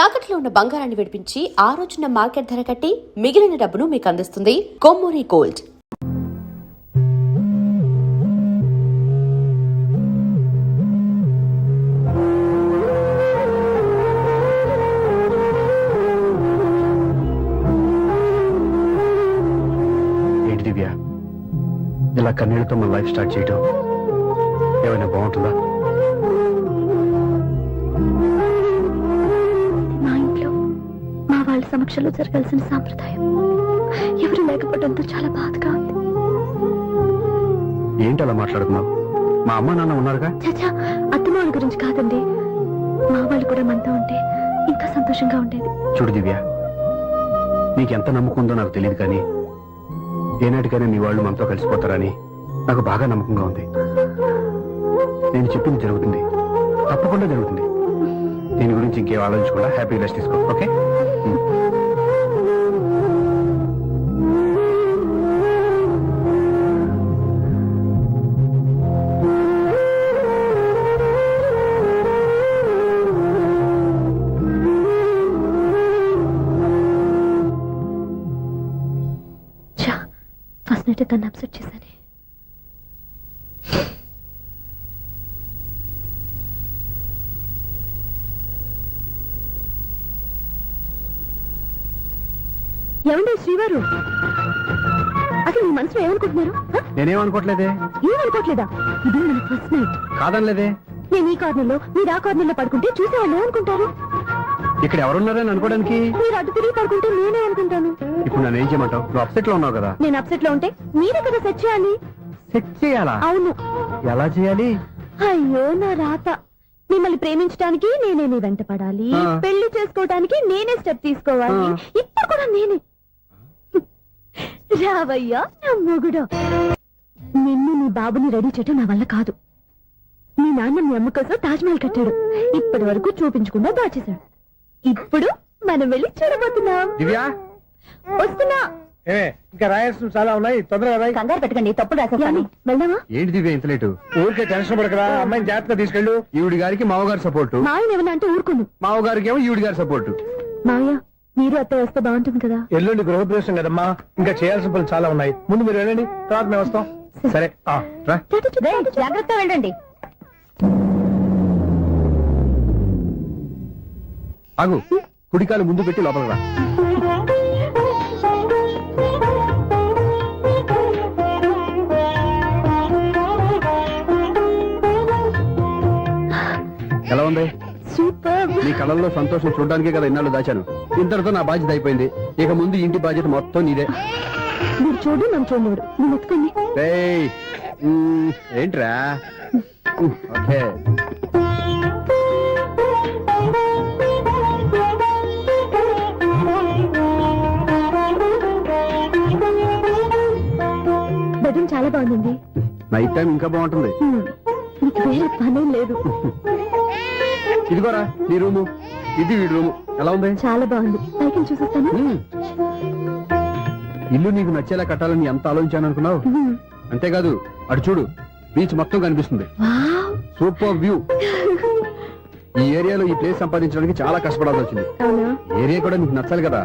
తాకట్లో ఉన్న బంగారాన్ని విడిపించి ఆ రోజున మార్కెట్ ధర కట్టి మిగిలిన డబ్బును మీకు అందిస్తుంది కొమ్మూరి గోల్డ్. ఏంటి దివ్య, ఇలా కన్నీళ్లతో మన లైఫ్ స్టార్ట్ చేయడం ఏమైనా బాగుంటుందా? మా ఇంట్లో మా వాళ్ళ సమక్షంలో జరగాల్సిన సాంప్రదాయం ఎవరు లేకపోవడంతో చాలా బాధగా ఉంది. ఏంటి అలా మాట్లాడుతున్నావు? మా అమ్మ నాన్న ఉన్నారుగా. చచ్చా, అత్తమాల గురించి కాదండి, మా వాళ్ళు కూడా మనతో ఉంటే ఇంకా సంతోషంగా ఉండేది. చూడు దివ్య, నీకెంత నమ్మకం ఉందో నాకు తెలియదు, కానీ ఏనాటికైనా నీ వాళ్ళు మనతో కలిసిపోతారని నాకు బాగా నమ్మకంగా ఉంది. నేను చెప్పింది జరుగుతుంది, తప్పకుండా జరుగుతుంది. దీని గురించి ఇంకేం ఆలోచించకుండా హ్యాపీ రెస్ట్ తీసుకో, ఓకే? ఫస్ట్ నైట్ తను అప్సెట్ చేశాను. ఏమండి శ్రీవారు, అసలు మీ మనసులో ఏమనుకుంటున్నారు? నేనేమనుకోవట్లేదే. ఏమనుకోవట్లేదా? ఇది మన ఫస్ట్ నైట్. కాదనలేదే. నేను ఈ కార్నర్లో మీరు ఆ కార్నర్లో పడుకుంటే చూసేవాళ్ళు ఏమనుకుంటారు? ఇక్కడ ఎవరున్నారని అనుకోవడానికి. మీరు అటు తిరిగి పడుకుంటే నేనే అనుకుంటాను. ఇప్పుడు నన్ను ఏం చేయమంటావు? నువ్వు అప్సెట్ లో ఉన్నావు కదా. నేను అప్సెట్ లో ఉంటే మీరే కదా సెట్ చేయాలి. సెట్ చేయాలా? అవును. ఎలా చేయాలి? అయ్యో నా రాత. మిమ్మల్ని ప్రేమించడానికి నేనే మీ వెంట పడాలి, పెళ్లి చేసుకోవడానికి నేనే స్టెప్ తీసుకోవాలి. ఇప్పుడు కూడా నేనే. రావయ్యా నా మొగుడు. నిన్ను నీ బాబుని రెడీ చేయటం నా వల్ల కాదు. మీ నాన్న మీ అమ్మ కోసం తాజ్ మహల్ కట్టాడు, ఇప్పటి వరకు చూపించకుండా దాచేశాడు. ఇప్పుడు మనం వెళ్ళి చూడబోతున్నాం. వస్తున్నా. ఇంకా రాయాల్సిన చాలా ఉన్నాయి, తొందరగా రాయి. కంగారు పెట్టకండి, తప్పుడు రాసేస్తాను. వెళ్దామా? ఏంటి దివ్య ఇంత లేటు? ఊరికే టెన్షన్ పడకరా, అమ్మాయిని జాగ్రత్తగా తీసుకెళ్ళు. ఈవిడి గారికి మామగారు సపోర్టు, మాయన ఏమన్నా అంటే ఊరుకోను. మామగారికి ఏమో ఈవిడి గారి సపోర్టు. మావయ్య మీరు అత్త వస్తే బాగుంటుంది కదా. ఎల్లుండి గృహప్రవేశం కదమ్మా, ఇంకా చేయాల్సిన పనులు చాలా ఉన్నాయి. ముందు మీరు వెళ్ళండి, తర్వాత మేము వస్తాం. సరే రా. జాగ్రత్తగా వెళ్ళండి. ఆగు, కుడికాలు ముందు పెట్టి లోపలికి రా. ఎలా ఉంది? సూపర్. నీ కళ్ళల్లో సంతోషం చూడడానికే కదా ఇన్నాళ్ళు దాచాను. ఇంతటితో నా బాధ్యత అయిపోయింది. ఇక ముందు ఇంటి బాధ్యత మొత్తం నీదే. మీరు చూడు, నన్ను చూడలేడు. నేను ఎత్తుకోండి. ఏయ్, ఏంట్రా? ఓకే. బెడ్రూమ్ చాలా బాగుందండి. నైట్ టైం ఇంకా బాగుంటుంది. మీకు వేరే పనే లేదు. ఇదిగోరా నీ రూము, ఇది వీడి రూము. ఎలా ఉంది? చాలా బాగుంది. పైకి చూసేస్తాను. ఇల్లు నీకు నచ్చేలా కట్టాలని ఎంత ఆలోచించాను అనుకున్నావు? అంతేకాదు, అటు చూడు, బీచ్ మొత్తం కనిపిస్తుంది. Super view. ఈ ఏరియాలో ఈ ప్లేస్ సంపాదించడానికి చాలా కష్టపడాల్సి వచ్చింది. ఏరియా కూడా నీకు నచ్చాలి కదా.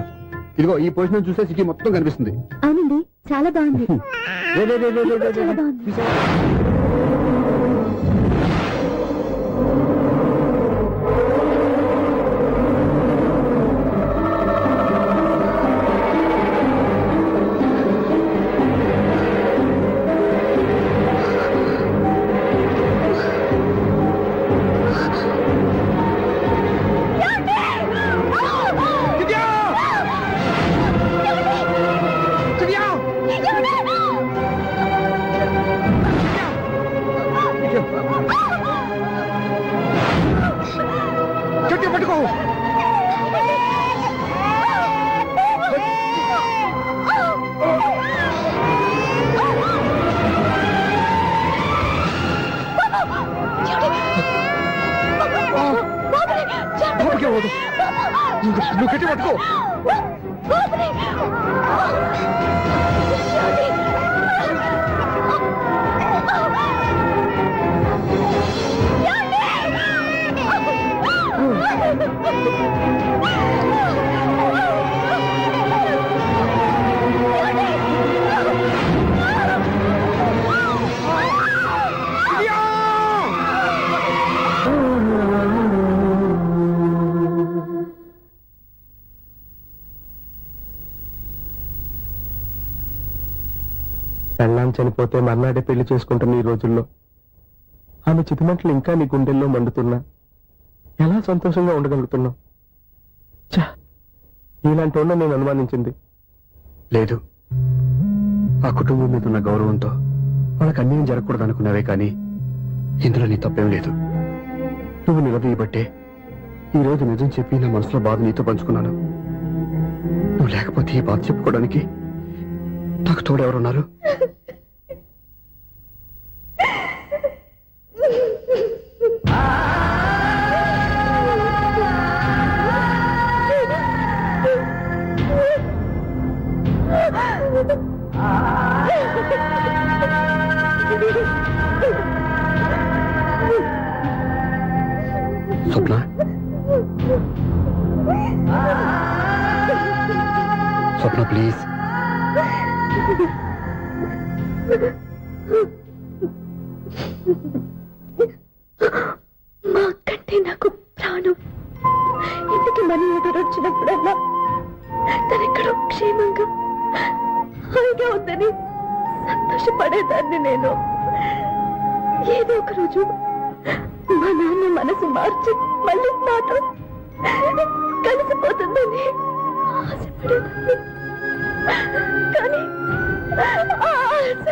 ఇదిగో ఈ పొజిషన్ చూస్తే సిటీ మొత్తం కనిపిస్తుంది. అవునండి, చాలా బాగుంది. చాలా బాగుంది. పట్టుకో. నువ్వు గట్టి పట్టుకో. Oh. నాన్న చనిపోతే మర్నాడే పెళ్లి చేసుకుంటున్న ఈ రోజుల్లో ఆమె చితిమంటలు ఇంకా నీ గుండెల్లో మండుతున్నా ఎలా సంతోషంగా ఉండగలుగుతున్నావు? ఛా, నీలాంటి ఉన్న నేను అనుమానించింది. లేదు, ఆ కుటుంబం మీద ఉన్న గౌరవంతో వాళ్ళకి అన్యాయం జరగకూడదు అనుకున్నావే కానీ ఇందులో నీ తప్పేం లేదు. నువ్వు నిలదీయబట్టే ఈ రోజు నిజం చెప్పి నా మనసులో బాధ నీతో పంచుకున్నాను. నువ్వు లేకపోతే ఈ బాధ చెప్పుకోవడానికి నాకు తోడెవరున్నారు? స్వప్న, స్వప్న ప్లీజ్. మా కంటే నాకు ప్రాణం. ఇంటికి మనీ ఆర్డర్ వచ్చినప్పుడల్లా తనెక్కడో క్షేమంగా హాయిగా ఉందని సంతోషపడేదాన్ని నేను. ఏదో ఒక రోజు మా నాన్న మనసు మార్చి మళ్ళీ నాతో కలిసిపోతుందని ఆశపడేదాన్ని. కానీ ఆ ఆశ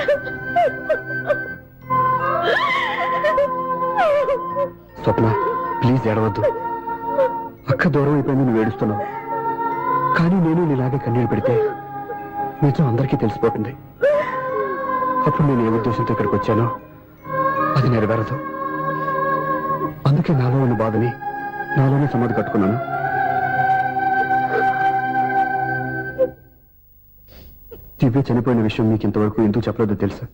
స్వప్న ప్లీజ్ ఏడవద్దు. అక్క దూరం అయిపోయింది, నువ్వు ఏడుస్తున్నావు. కానీ నేను నీలాగే కన్నీళ్ళు పెడితే నిజం అందరికీ తెలిసిపోతుంది. అప్పుడు నేను ఏ ఉద్దేశంతో ఇక్కడికి వచ్చానో అది నెరవేరదు. అందుకే నాలో ఉన్న బాధని నాలోనే సమాధి కట్టుకున్నాను. దివ్య చనిపోయిన విషయం మీకు ఇంతవరకు ఎందుకు చెప్పలేదో తెలుసా?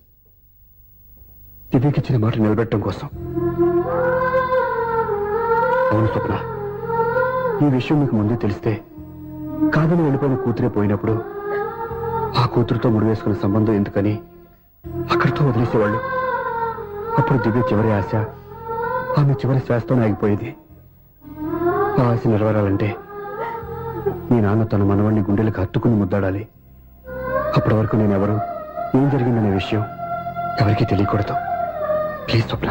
దివ్యకి ఇచ్చిన మాట నిలబెట్టడం కోసం. అవును స్వప్న, ఈ విషయం మీకు ముందే తెలిస్తే కాదని వెళ్ళిపోయిన కూతురే పోయినప్పుడు ఆ కూతురుతో ముడివేసుకున్న సంబంధం ఎందుకని అక్కడితో వదిలేసేవాళ్ళు. అప్పుడు దివ్య చివరి ఆశ ఆమె చివరి శ్వాసతోనే ఆగిపోయేది. ఆ ఆశ నెరవేరాలంటే మీ నాన్న తన మనవాడిని గుండెలకు హత్తుకుని ముద్దాడాలి. అప్పటి వరకు నేనెవరు, ఏం జరిగిందనే విషయం ఎవరికీ తెలియకూడదు. ప్లీజ్ స్వప్న.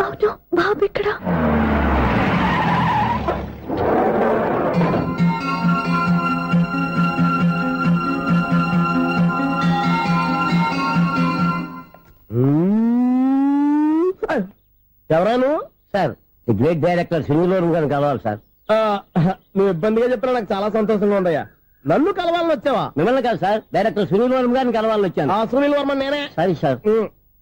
అవును, బాబు ఇక్కడ. ఎవరాను? సార్ ది గ్రేట్ డైరెక్టర్ సింగులూరు గారిని కలవాలి సార్. నువ్వు ఇబ్బందిగా చెప్పినా నాకు చాలా సంతోషంగా ఉందయ్యా. నన్ను కలవాలని వచ్చావా? మిమ్మల్ని కాదు సార్, డైరెక్టర్ సింగులూరు గారిని కలవాలని వచ్చాను. ఆ సునీల్ వర్మ నేనే. సరే సార్,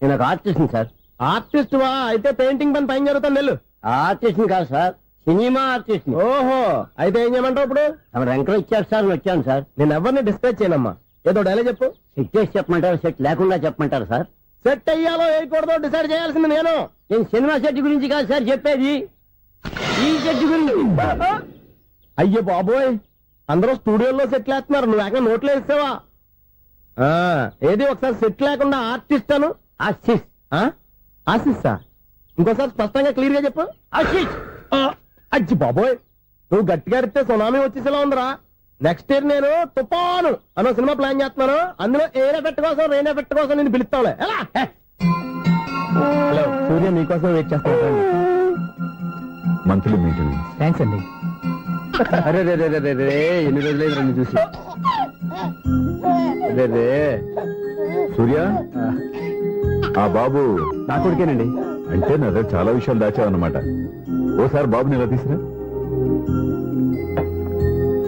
నేను ఒక ఆర్టిస్ట్ సార్. ఆర్టిస్ట్ వా? అయితే పెయింటింగ్ పని పైన జరుగుతుంది వెళ్ళు. ఆర్టిస్ట్ కాదు సార్, సినిమా ఆర్టిస్ట్. ఓహో, అయితే ఏం చేయమంటావు ఇప్పుడు? తమ రంకలు ఇచ్చారు సార్, వచ్చాను సార్. నేను ఎవరిని డిస్కస్ చేయనమ్మా, ఏదో డైలాగ్ చెప్పు. సెట్ చేసి చెప్పమంటారు, సెట్ లేకుండా చెప్పమంటారు సార్? సెట్ అయ్యాలో వేయకూడదో డిసైడ్ చేయాల్సింది నేను. నేను సినిమా సెట్ గురించి కాదు సార్ చెప్పేది, ఈ సెట్ గురించి. అయ్యో బాబోయ్, అందరూ స్టూడియోలో సెట్ లేస్తున్నారు, నువ్వు ఏకంగా నోట్లో వేస్తావా? ఏది ఒకసారి సెట్ లేకుండా ఆర్టిస్ట్ అను. ఆర్టిస్ట్. ఆశిస్తా? ఇంకోసారి స్పష్టంగా క్లియర్ గా చెప్పు. ఆర్టిస్ట్. అజ్జి బాబోయ్, నువ్వు గట్టిగా అడిగితే సునామీ వచ్చేసేలా ఉందిరా. నెక్స్ట్ ఇయర్ నేను తుఫాను అన్న సినిమా ప్లాన్ చేస్తున్నాను. అందులో ఏర్ ఎఫెక్ట్ కోసం, రెయిన్ ఎఫెక్ట్ కోసం నేను పిలుస్తావులే. ఎలా? హలో సూర్య, మీకోసం వెయిట్ చేస్తాను. Monthly meeting. థ్యాంక్స్ అండి. అరే రే రే రే రే, ఎన్ని రోజులైంది నన్ను చూసి. అరే రే సూర్య, ఆ బాబు నా కొడుకేనండి. అంటే నా దగ్గర చాలా విషయాలు దాచావన్నమాట. ఓసారి బాబుని ఇలా తీసురా.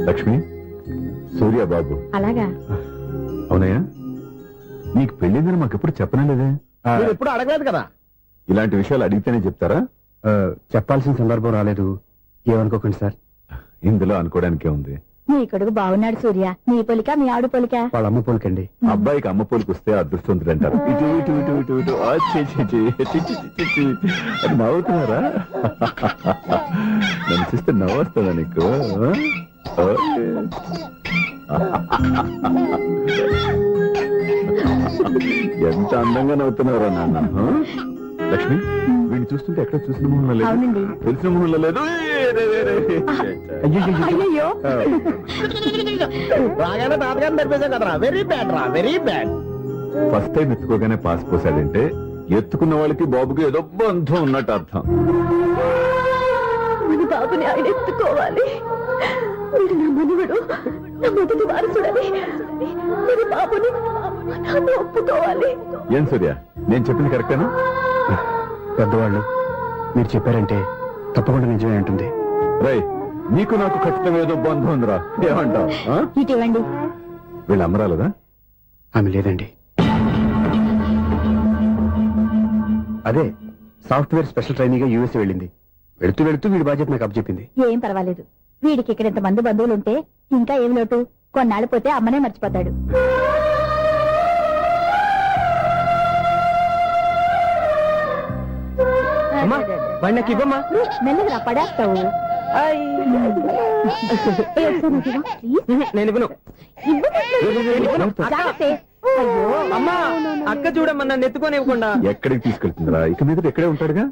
లక్ష్మి, సూర్య బాబు. అలాగా? అవునయ్యా, నీకు పెళ్ళిందని మాకెప్పుడు చెప్పనలేదే. మీరు ఎప్పుడు అడగలేదు కదా. ఇలాంటి విషయాలు అడిగితేనే చెప్తారా? చెప్పాల్సిన సందర్భం రాలేదు, ఏమనుకోకండి సార్. ఇందులో అనుకోవడానికే ఉంది. నీ కొడుకు బాగున్నాడు సూర్య. నీ పొలిక మీ ఆవిడ పొలిక? వాళ్ళ అమ్మ పోలికండి. అబ్బాయికి అమ్మ పోలికి వస్తే అదృష్టవంతుడు అంటారు. ఇటు ఇటు ఇటు ఇటు ఇటు ఆ, ఛీ, ఛీ, ఛీ, ఛీ, ఛీ, ఛీ, ఛీ. అది నవ్వుతున్నారా? నన్ను చూస్తే నవ్వొస్తుందా నీకు? ఓకే. ఎంత అందంగా నవ్వుతున్నారా నాన్న. లక్ష్మి, వీడిని చూస్తుంటే ఎక్కడ చూసిన మొహంలో లేదు అవునండి. తెలిసిన మొహంలో లేదు అయ్యయ్యో రాగానే తాతగారిని తెరిపేశాం కదరా, వెరీ బ్యాడ్ రా, వెరీ బ్యాడ్. ఫస్ట్ టైం ఎత్తుకోగానే పాస్ పోసాడంటే ఎత్తుకున్న వాళ్ళకి బాబుకి ఏదో బంధం ఉన్నట్టు అర్థం. మన బాబుని ఆయన ఎత్తుకోవాలి. వీడు నా మనవడు, నా మొదటి వారసుడని మన బాబుని నాన్న ఒప్పుకోవాలి. ఏం సూర్య, నేను చెప్పింది కరెక్టేనా? పెద్దవాళ్ళు మీరు చెప్పారంటే తప్పకుండా నిజమే ఉంటుంది. రై, నీకు నాకు ఖచ్చితంగా ఏదో బంధం ఉందిరా, ఏమంటావు? ఇటువంటి వీళ్ళు అమ్మరాలదా? ఆమె లేదండి. అదే సాఫ్ట్వేర్ స్పెషల్ ట్రైనింగ్ యూఎస్ వెళ్ళింది. వెళుతూ వెళుతూ వీడి బాధ్యత నాకు అప్పచెప్పింది. ఏం పర్వాలేదు. వీడికి ఇక్కడ ఇంతమంది బంధువులుంటే ఇంకా ఏం లోటు. కొన్నాళ్ళు పోతే అమ్మనే మర్చిపోతాడు. బండికి ఇవ్వమ్మా. మెల్లగా పడేస్తావు. నేను ఇవ్వను. అమ్మా, అక్క చూడమ్మా, నన్ను ఎత్తుకొని ఇవ్వకుండా. ఎక్కడికి తీసుకెళ్తుందిరా? ఇక మీద ఇక్కడే ఉంటాడుగా.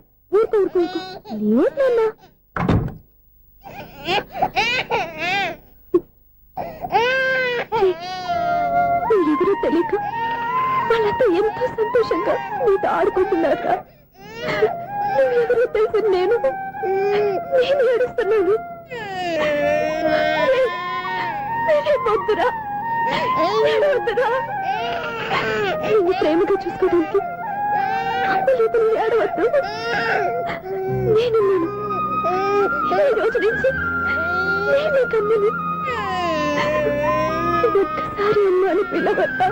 మీరెవరో తెలియక వాళ్ళంతా ఎంతో సంతోషంగా మీతో ఆడుకుంటున్నారా? నువ్వెవరో తెలిసి నేను ఏడుస్తున్నాను. వద్దురా, వద్దురా. నువ్వు ప్రేమగా చూసుకోవడానికి అమ్మలేదని ఏడవద్దు. నేనున్నాను. ఈ రోజు నుంచి నేనే కన్నని. ఒక్కసారి అమ్మాని పిల్లవద్దా?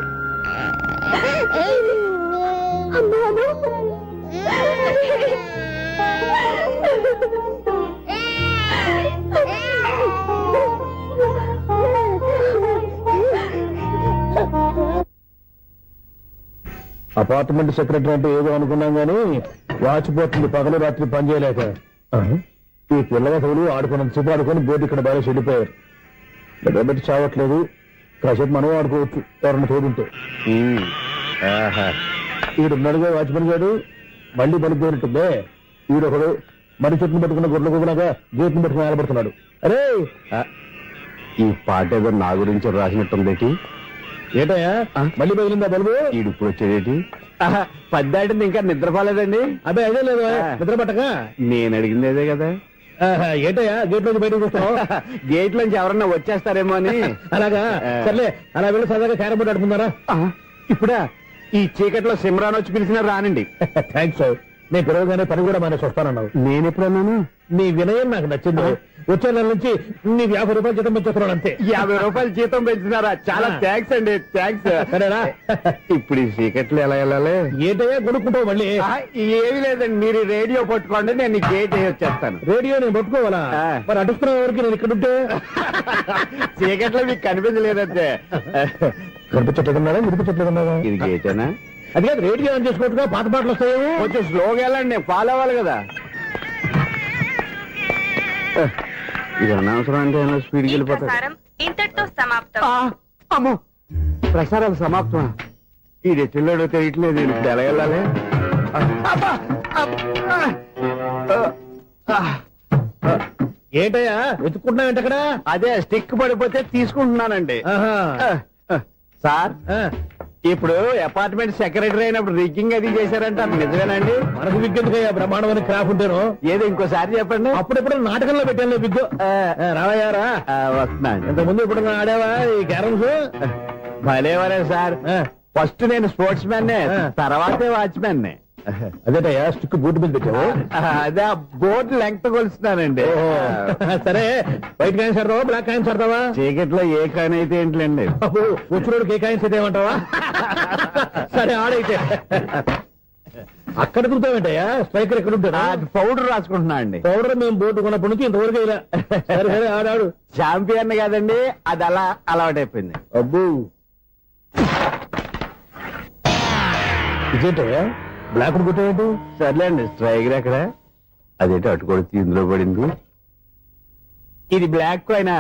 అమ్మాను. అపార్ట్మెంట్ సెక్రటరీ అంటే ఏదో అనుకున్నాం గానీ వాచిపోతుంది పగలు రాత్రి పని చేయలేక. ఈ పిల్లవసలు ఆడుకున్నంత సేపు ఆడుకొని బోర్డు ఇక్కడ బాగా చెడిపోయారు. నిద్రబెట్టి చావట్లేదు. కాసేపు మనం ఆడుకోవచ్చు ఎవరన్నా తోడుంటే. ఈడున్నాడుగా వాచ్మెన్ గారు, మళ్ళీ పనిపోయినట్టుందే. ఈడొకడు మరి చెట్టును పట్టుకున్న గొడ్ల కుదలాగా గేట్ని పట్టుకుని నిలబడుతున్నాడు. అరే, ఈ పాట ఏదో నా గురించి రాసినట్టుందేటి. ఏటయ్యా మళ్ళీ బదిలిందా బలుబు? ఈడు ఇప్పుడు వచ్చేదేటి? పద్దాటింది ఇంకా నిద్రపోలేదండి. అదే అదే లేదు నిద్ర పట్టక. నేను అడిగింది అదే కదా. ఏటయ్యా గేట్ లోకి బయటకు వస్తున్నావు? గేట్ లోంచి ఎవరన్నా వచ్చేస్తారేమో అని. అలాగా, సర్లే అలా వెళ్ళి సరదాగా క్యారం బోర్డు ఆడుకున్నారా? ఇప్పుడా ఈ చీకట్లో సిమ్రాన్ వచ్చి పిలిచినా రానండి. థ్యాంక్స్. నేను పిలవగానే పని కూడా మానేసి వస్తానన్నావు. నేను ఎప్పుడన్నాను? నీ వినయం నాకు నచ్చింది. వచ్చే నెల నుంచి నీకు 50 రూపాయలు జీతం పెంచుతున్నాడు అంతే. 50 రూపాయలు జీతం పెంచినారా? చాలా థ్యాంక్స్ అండి, థ్యాంక్స్. సరేనా? ఇప్పుడు ఈ చీకట్లో ఎలా వెళ్ళాలి? ఏంటయ్యా కొనుక్కుంటావు మళ్ళీ? ఏమి లేదండి, మీరు రేడియో పట్టుకోండి, నేను ఈ గేట్ వచ్చేస్తాను. రేడియో నేను పట్టుకోవాలా? మరి అడుస్తున్న వరకు నేను ఇక్కడ ఉంటే చీకట్లో మీకు కనిపించలేదంటే. కనిపించట్లేదన్నారా వినిపించట్లేదన్నారా? ఇది గేటేనా? అది కాదు, రేడియో ఆన్ చేసుకోవచ్చుగా, పాత పాటలు వస్తాయేమో. కొంచెం స్లోగా వెళ్ళండి, ఫాలో అవ్వాలి కదా. ఇది అనవసరం అంటే స్పీడ్కి వెళ్ళిపోతాడు. ఇంతటితో సమాప్తం. అమ్మో, ప్రసారాలు సమాప్తమా? ఇది ఎట్టిల్లాడో తెలియట్లేదు. ఇప్పుడు ఎలా వెళ్ళాలి? ఏంటయ్యా వెతుక్కుంటున్నావు ఏంటక్కడ? అదే స్టిక్ పడిపోతే తీసుకుంటున్నానండి. సార్, ఇప్పుడు అపార్ట్మెంట్ సెక్రటరీ అయినప్పుడు రిగ్గింగ్ అది చేశారంట, నిజమేనండి? మనకు విగ్గెందుకయ్యా బ్రహ్మాండమైన క్రాఫ్ ఉంటాను. ఏదో ఇంకోసారి చెప్పండి. అప్పుడెప్పుడు నాటకంలో పెట్టాను విగ్గు. రావయ్యారా? వస్తున్నాను. ఇంతకుముందు ఇప్పుడు ఆడావా ఈ క్యారమ్స్? భలేవరే సార్. ఫస్ట్ నేను స్పోర్ట్స్ మ్యాన్, తర్వాతే వాచ్మెన్. అదేటయ్యా స్టిక్ బూట్ మీద పెట్టావు? అదే బోర్డు లెంగ్త్ కొలుస్తున్నానండి. సరే, వైట్ కాయిన్స్ ఆడతావా బ్లాక్ కాయిన్స్ ఆడతావా? చీకట్లో ఏ కాయిన్ అయితే ఏంటండి? వచ్చినోడికి ఏ కాయిన్స్ అయితే ఏమంటావా? సరే ఆడైతే. అక్కడ కుడతావేంటయ్యా? స్ట్రైకర్ ఎక్కడ ఉంటాడా? పౌడర్ రాసుకుంటున్నా అండి. పౌడర్ మేము బోర్డు కొన్నప్పటి నుంచి ఇంతవరకు ఇలా. సరే సరే ఆడాడు. ఛాంపియన్ కాదండి, అది అలా అలవాటైపోయింది. అబ్బు, ఇదేంటయ్యా బ్లాక్ కొట్టాడు? సర్లేండి, స్ట్రైకర్ ఎక్కడ? అదేంటి అటు కొడితే ఇందులో పడింది. ఇది బ్లాక్ అయినా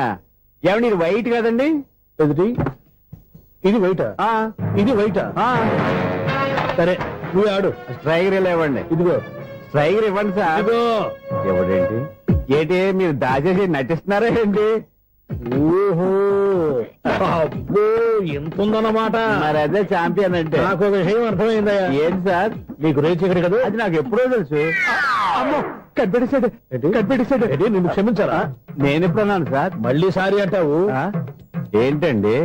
ఏమండి, ఇది వైట్ కదండి? ఎదుటి ఇది వైటా? ఇది వైటా? సరే నువ్వే ఆడు. స్ట్రైకర్ లేవండి. ఇదిగో స్ట్రైగర్ ఇవ్వండి సార్. ఎవడేంటి ఏంటి మీరు దాచేసి నటిస్తున్నారా ఏంటి? ఓహో అబ్బో ఎంత ఉందన్నమాట. మరి అదే ఛాంపియన్ అంటే. నాకు ఒక విషయం అర్థమైందయ్యా. ఏంటి సార్? నీకు రేచి ఇక్కడ కదా. అది నాకు ఎప్పుడో తెలుసు. అమ్మో కనిపెట్టేశాడు కనిపెట్టేశాడు. నిన్ను క్షమించారా? నేను ఎప్పుడన్నాను సార్? మళ్ళీ సారీ అంటావు. ఆ? ఏంటండి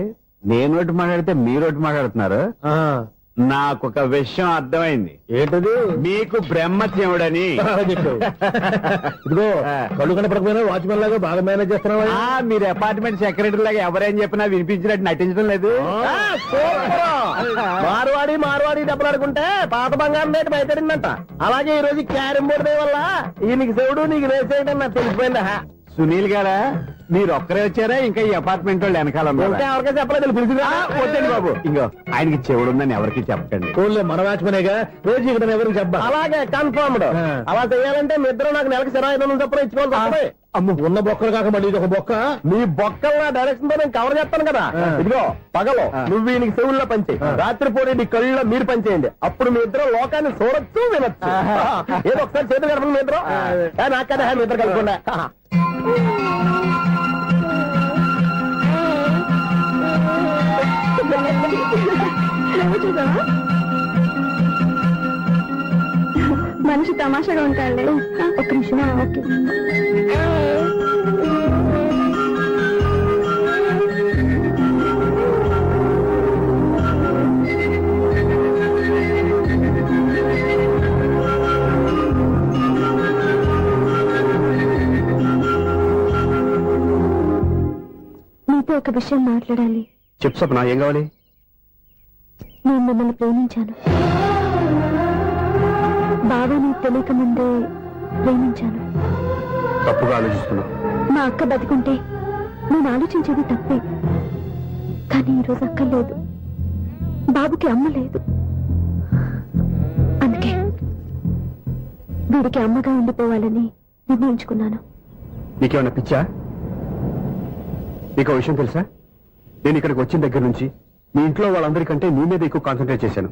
నేను ఒకటి మాట్లాడితే మీరు ఒకటి మాట్లాడుతున్నారు. ఆ, నాకు ఒక విషయం అర్థమైంది. ఏంటది? మీకు బ్రహ్మత్యముడని. చెప్పావు. ఇదిగో కళ్ళు కనపడకపోయినా వాచ్మెన్ లాగా బాగా మేనేజ్ చేస్తున్నావా? మీరు అపార్ట్మెంట్ సెక్రటరీ లాగా ఎవరేం చెప్పినా వినిపించినట్టు నటించడం లేదు. మార్వాడి డబ్బులు ఆడుకుంటే పాత బంగారం రేటు బయటడిందంట. అలాగే ఈ రోజు క్యారం బోర్డు వల్ల ఈయనకి శివుడు నీకు రేసేయడం నాకు తెలిసిపోయిందా. సునీల్ గారా మీరు ఒక్కరే వచ్చారా? ఇంకా ఈ అపార్ట్మెంట్ వాళ్ళు వెనకాల ఉన్నారా? ఇంకా ఎవరికైనా చెప్పలేదు పిలిచిగా. వద్దండి బాబు. ఇంకో ఆయనకి చెవుడు ఉందని ఎవరికి చెప్పకండి. ఊళ్ళో మన వాచ్మనేగా రోజు ఇక్కడ ఎవరికి చెప్పా. అలాగే కన్ఫర్మ్డ్. అలా చేయాలంటే మీ ఇద్దరు నాకు నెలకు 25,000 చొప్పున ఇచ్చుకోవాలి. అమ్మ ఉన్న బొక్కలు కాక మళ్ళీ ఇది ఒక బొక్క. నీ బొక్కల డైరెక్షన్ తో నేను కవర్ చేస్తాను కదా. ఇదిగో పగలో నువ్వు ఈయనకి చెవుల్లో పనిచేయి, రాత్రిపూట నీ కళ్ళలో మీరు పనిచేయండి. అప్పుడు మీ ఇద్దరు లోకాన్ని చూడొచ్చు వినొచ్చు. ఏదో ఒకసారి చేతులు కడపండి మీ ఇద్దరు. నాకు కదా మీ ఇద్దరు కలుపుకుండా. మనిషి తమాషాగా ఉంటాడు. ఒక నిమిషం. ఓకే నీతో ఒక విషయం మాట్లాడాలి. చెప్పు స్వప్న, ఏం కావాలి? నేను మిమ్మల్ని ప్రేమించాను. బాబాని తెలియక ముందే ప్రేమించాను. తప్పుగా ఆలోచిస్తున్నా. మా అక్క బతికుంటే నేను ఆలోచించేది తప్పే. కానీ ఈరోజు అక్క లేదు, బాబుకి అమ్మ లేదు. అందుకే వీడికి అమ్మగా ఉండిపోవాలని నిర్ణయించుకున్నాను. నీకేమన్నా పిచ్చా? నీకు విషయం తెలుసా? నేను ఇక్కడికి వచ్చిన దగ్గర నుంచి మీ ఇంట్లో వాళ్ళందరికంటే నీ మీద ఎక్కువ కాన్సన్ట్రేట్ చేశాను.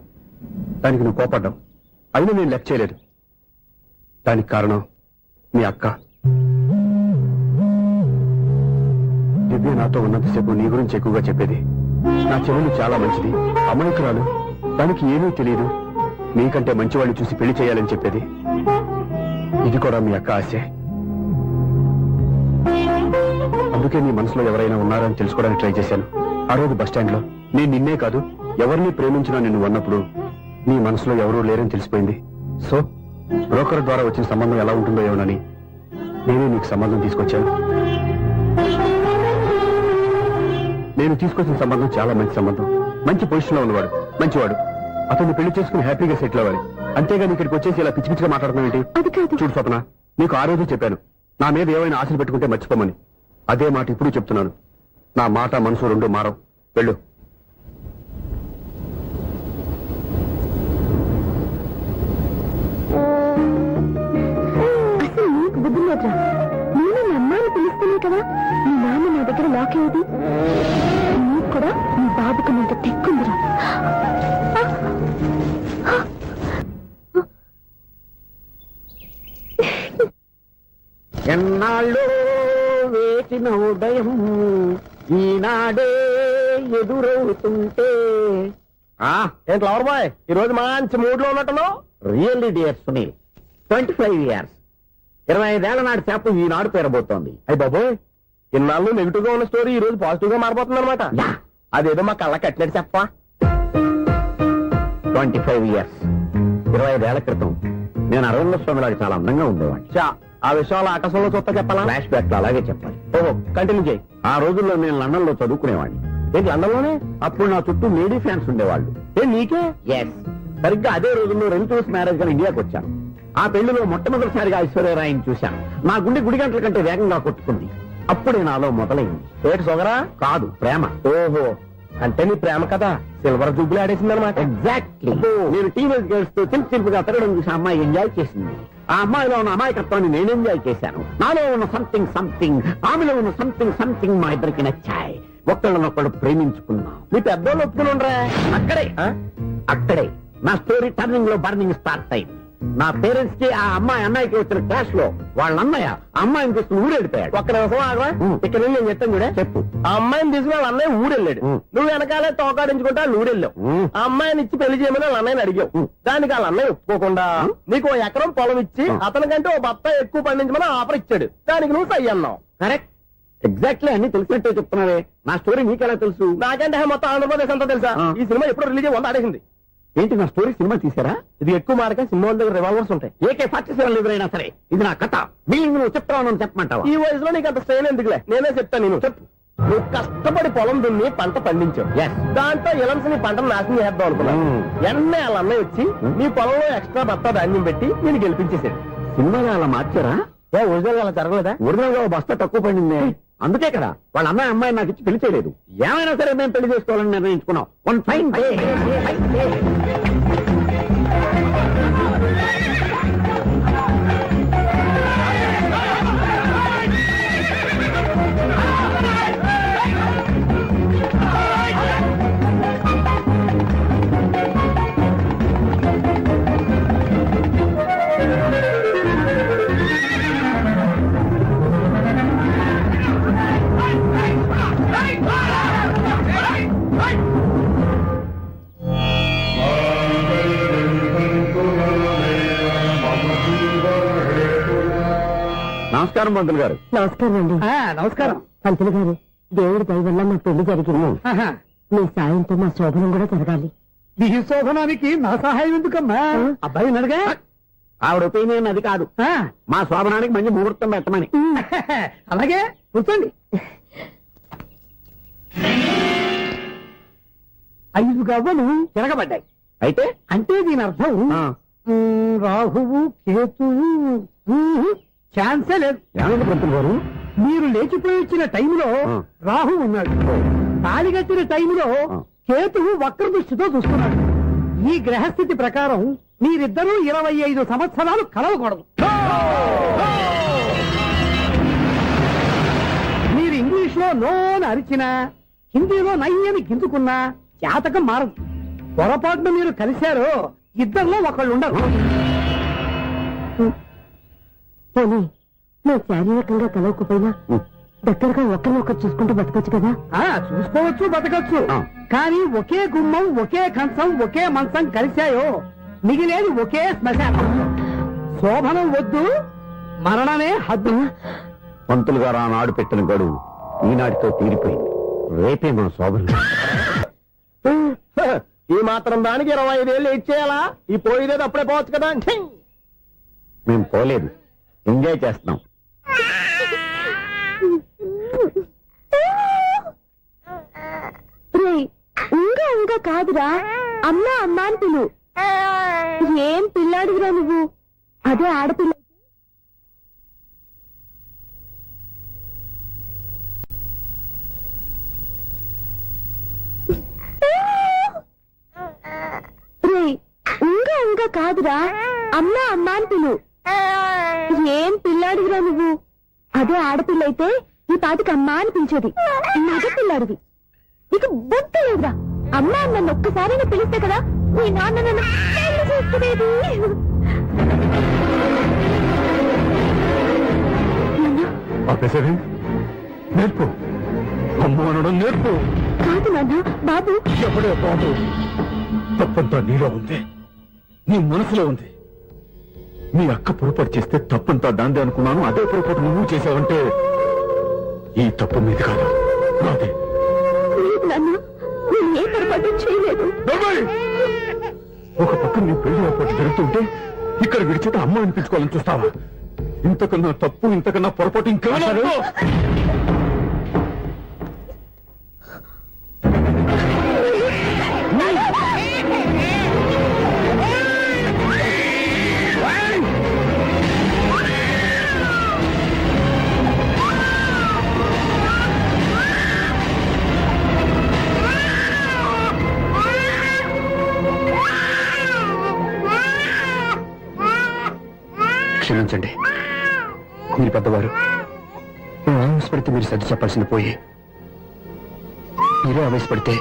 దానికి నువ్వు కోపడ్డావు. అయినా నేను లెక్క చేయలేదు. దానికి కారణం మీ అక్క. దివ్య నాతో ఉన్నంతసేపు నీ గురించి ఎక్కువగా చెప్పేది. నా చెవులు చాలా మంచిది, అమాయకురాలు, దానికి ఏమీ తెలియదు, నీకంటే మంచివాళ్ళు చూసి పెళ్లి చేయాలని చెప్పేది. ఇది కూడా మీ అక్క ఆశే. అందుకే నీ మనసులో ఎవరైనా ఉన్నారని తెలుసుకోవడానికి ట్రై చేశాను. ఆ రోజు బస్టాండ్ లో నేను నిన్నే కాదు ఎవరిని ప్రేమించినా నిన్ను అన్నప్పుడు నీ మనసులో ఎవరూ లేరని తెలిసిపోయింది. సో బ్రోకర్ ద్వారా వచ్చిన సంబంధం ఎలా ఉంటుందో ఏమోనని నేనే నీకు సంబంధం తీసుకొచ్చాను. నేను తీసుకొచ్చిన సంబంధం చాలా మంచి సంబంధం. మంచి పొజిషన్ లో ఉన్నవాడు, మంచివాడు. అతన్ని పెళ్లి చేసుకుని హ్యాపీగా సెటిల్ అవ్వాలి. అంతేగాని ఇక్కడికి వచ్చేసి ఇలా పిచ్చి పిచ్చిగా మాట్లాడడం ఏంటి? అది కాదు. చూడు స్వప్న, నీకు ఆ రోజు చెప్పాను నా మీద ఏమైనా ఆశలు పెట్టుకుంటే మర్చిపోమని. అదే మాట ఇప్పుడు చెప్తున్నాను. నా మాట మనసు రెండు మారవు. వెళ్ళు. అసలు నీకు బుద్ధి లేదురా. నేను నా అమ్మాయిని పిలుస్తానే కదా నీ నాన్న నా దగ్గర లాక్ అయ్యేది. నీకు కూడా నీ బాబుకు నంత తెక్కుందిరా. ఎన్నాళ్ళు వేసిన ఉదయం ఈనాడే ఎదురవుతుంటే. ఏంటి లవర్ బాయ్, ఈ రోజు మంచి మూడ్ లో ఉన్నట్టున్నావు. రియల్లీ డియర్ సునీల్, 25 years 25 ఏళ్ల నాటి చేప ఈనాడు పేరబోతోంది. అయ్యి బాబోయ్, ఇన్నాళ్ళు నెగిటివ్ గా ఉన్న స్టోరీ ఈ రోజు పాజిటివ్ గా మారిపోతుంది అనమాట. అదేదో మా కళ్ళ కట్టినట్టు చెప్పా. 25 years 25 ఏళ్ల క్రితం నేను అరవింద స్వామి లాగా చాలా అందంగా ఉండేవాడిని. ఆ విషయాలు ఆకాశంలో చూస్తా చెప్పాలా? ఫ్లాష్ బ్యాక్ లో అలాగే చెప్పాలి. ఓహో, కంటిన్యూ చేయి. ఆ రోజుల్లో నేను లండన్ లో చదువుకునేవాడిని. ఏంటి లండన్ లోనే? అప్పుడు నా చుట్టూ లేడీ ఫ్యాన్స్ ఉండేవాళ్ళు. నీకే? ఎస్. సరిగ్గా అదే రోజుల్లో రిలేటివ్స్ మ్యారేజ్ గా ఇండియాకి వచ్చాను. ఆ పెళ్లిలో మొట్టమొదటిసారిగా ఐశ్వర్యరాయని చూశాను. నా గుండె గుడి గంటల కంటే వేగంగా కొట్టుకుంది. అప్పుడే నాలో మొదలైంది. ఏటి సొగరా? కాదు, ప్రేమ. ఓహో, అంటే నీ ప్రేమ కదా సిల్వర్ జూబ్లీ ఆడేసిందనమాట. ఎగ్జాక్ట్లీ. నేను టీనేజ్ గర్ల్స్ తో చిలుపుగా తిరగడం చూసి అమ్మాయి ఎంజాయ్ చేసింది. ఆ అమ్మాయిలో ఉన్న అమాయకత్వాన్ని నేను ఎంజాయ్ చేశాను. నాలో ఉన్న సంథింగ్ ఆమెలో ఉన్న సంథింగ్ మా ఇద్దరికి నచ్చాయి. ఒకళ్ళనొక్కడు ప్రేమించుకున్నాం. మీ పెద్దోళ్ళు ఒప్పుకుని ఉండరా? అక్కడే నా స్టోరీ టర్నింగ్ లో బర్నింగ్ స్టార్ట్ అయింది. నా పేరెంట్స్ కి ఆ అమ్మాయి అన్నయ్యకి వచ్చిన క్లాష్ లో వాళ్ళ అన్నయ్య ఆ అమ్మాయిని తీసుకుని ఊరెళ్ళిపోయాడు. ఒక్క నిమిషం ఆగవా? ఇక్కడ నుండి నేను చెప్తాను కూడా. చెప్పు. ఆ అమ్మాయిని తీసుకుని వాళ్ళ అన్నయ్య ఊరెళ్ళాడు. నువ్వు వెనకాలే తోకాడించుకుంటా ఊరెళ్ళావు. ఆ అమ్మాయిని ఇచ్చి పెళ్లి చేయమని వాళ్ళ అన్నయ్యని అడిగావు. దానికి వాళ్ళ అన్నయ్య ఒప్పుకోకుండా నీకు 1 ఎకరం పొలం ఇచ్చి అతనికంటే 1 బత్తాయి ఎక్కువ పండించమని ఆఫర్ ఇచ్చాడు. దానికి నువ్వు సై అన్నావు. కరెక్ట్, ఎగ్జాక్ట్లీ అన్ని తెలిసినట్టే చెప్తున్నావే. నా స్టోరీ నీకెలా తెలుసు? నాకంటే మొత్తం ఆంధ్రప్రదేశ్ అంతా తెలుసా? ఈ సినిమా ఎప్పుడు రిలీజ్ 100 ఆడేసింది. ఏంటి నా స్టోరీ సినిమా తీసారా? ఇది ఎక్కువ మార్క సినిమా దగ్గర రివాల్వర్స్ ఉంటాయి. AK-47 ఎదురైనా సరే ఇది నా కథ. వీళ్ళు నువ్వు చెప్తావు చెప్పమంటావా? ఈ వయసులో నీకు అంత స్ట్రెయిన్ ఎందుకులే, నేనే చెప్తాను. నేను చెప్పు. నువ్వు కష్టపడి పొలం దున్ని పంట పండించావు. దాంతో ఇలంస్ నీ పంటను నాశనం చేద్దాం అనుకున్నావు. ఎన్నే వాళ్ళ అన్నయ్య వచ్చి నీ పొలంలో ఎక్స్ట్రా బత్తా ధాన్యం పెట్టి నేను గెలిపించేసాడు. సినిమాలో అలా మార్చారా? ఒరిజినల్ అలా జరగలేదా? ఒరిజినల్ గా బస్తా తక్కువ పడింది. అందుకే కదా వాళ్ళ అమ్మాయి నాకు ఇచ్చి పెళ్లి చేయలేదు. ఏమైనా సరే మేము పెళ్లి చేసుకోవాలని నిర్ణయించుకున్నాం. One fine day. నమస్కారం పంతులు గారు. నమస్కారం అండి. నమస్కారం. పంతులు గారు, దేవుడి దయ వల్ల మా పెళ్లి జరిగింది. మీ సాయంతో మా శోభనం కూడా జరగాలి. నీ శోభనానికి నా సహాయం ఎందుకమ్మా? అబ్బాయి ఉన్నాడుగా. ఆవిడ ఒపీనియన్ అది కాదు. మా శోభనానికి మంచి ముహూర్తం పెట్టమని. అలాగే కూర్చోండి. 5 గవ్వలు తిరగబడ్డాయి. అయితే అంటే దీని అర్థం రాహువు కేతువు ఛాన్సే లేదు. ఏమైంది పంతులు గారు? మీరు లేచిపోయి వచ్చిన టైంలో రాహు ఉన్నాడు. తాళి కట్టిన టైంలో కేతువు వక్ర దృష్టితో చూస్తున్నాడు. ఈ గ్రహస్థితి ప్రకారం మీరిద్దరూ 25 సంవత్సరాలు కలవకూడదు. మీరు ఇంగ్లీష్ లో నోని అరిచినా, హిందీలో నయ్యని గింజుకున్నా జాతకం మారదు. పొరపాటున మీరు కలిశారో ఇద్దరిలో ఒకళ్ళు ఉండరు. పోనీ మేము శారీరకంగా కలవకపోయినా దగ్గరగా ఒకరినొకరు చూసుకుంటూ బతకొచ్చు కదా. చూసుకోవచ్చు, బతకచ్చు. కానీ ఒకే గుమ్మం, ఒకే కంచం, ఒకే మంచం కలిశాయో మిగిలేది ఒకే శ్మశానం. శోభనం వద్దు, మరణమే హద్దు. పంతులు గారు ఆనాడు పెట్టిన గడువు ఈనాటితో తీరిపోయింది. రేపే మా శోభనం. ఈ మాత్రం దానికి 25 ఏళ్ళు ఇచ్చేయాలా? ఈ పోయిదేది అప్పుడే పోవచ్చు కదా. మేము పోలేదు, ఎంజాయ్ చేస్తున్నాం. ఇంకా కాదురా, అమ్మా అమ్మా అని పిలు. ఏం పిల్లాడివిరా నువ్వు? అదే ఆడపిల్ల. ఇంకా కాదురా, అమ్మా అమ్మా అని పిలు. ఏం పిల్లాడివిరా నువ్వు? అదే ఆడపిల్ల అయితే ఈ పాటికి అమ్మా అని పిలిచేది. మగ పిల్లాడివి. నీకు బుద్ధి లేదురా. అమ్మా నన్ను ఒక్కసారైనా పిలిస్తే కదా మీ నాన్న నన్ను పెళ్లి చేసుకునేది. నేర్పు, అమ్మ అనడం నేర్పు. కాదు నాన్న, బాబు. ఎప్పుడే బాబు, తప్పంతా నీలో ఉంది, నీ మనసులో ఉంది. మీ అక్క పొరపాటు చేస్తే తప్పంతా దాందే అనుకున్నాను. అదే పొరపాటు నువ్వు చేసావంటే ఈ తప్పు మీది కాదు, నాదే. నాన్న, నేను ఏ పొరపాటు చేయలేదు. ఒక పక్క నీ పెళ్లి ఏర్పాటు జరుగుతుంటే ఇక్కడ విడిచేట అమ్మ అనిపించుకోవాలని చూస్తావా? ఇంతకన్నా తప్పు, ఇంతకన్నా పొరపాటు ఇంకా క్షమించండి. మీరు పెద్దవారు, ఆవేశపడితే మీరు సర్ది చెప్పాల్సింది పోయి మీరే ఆవేశపడితే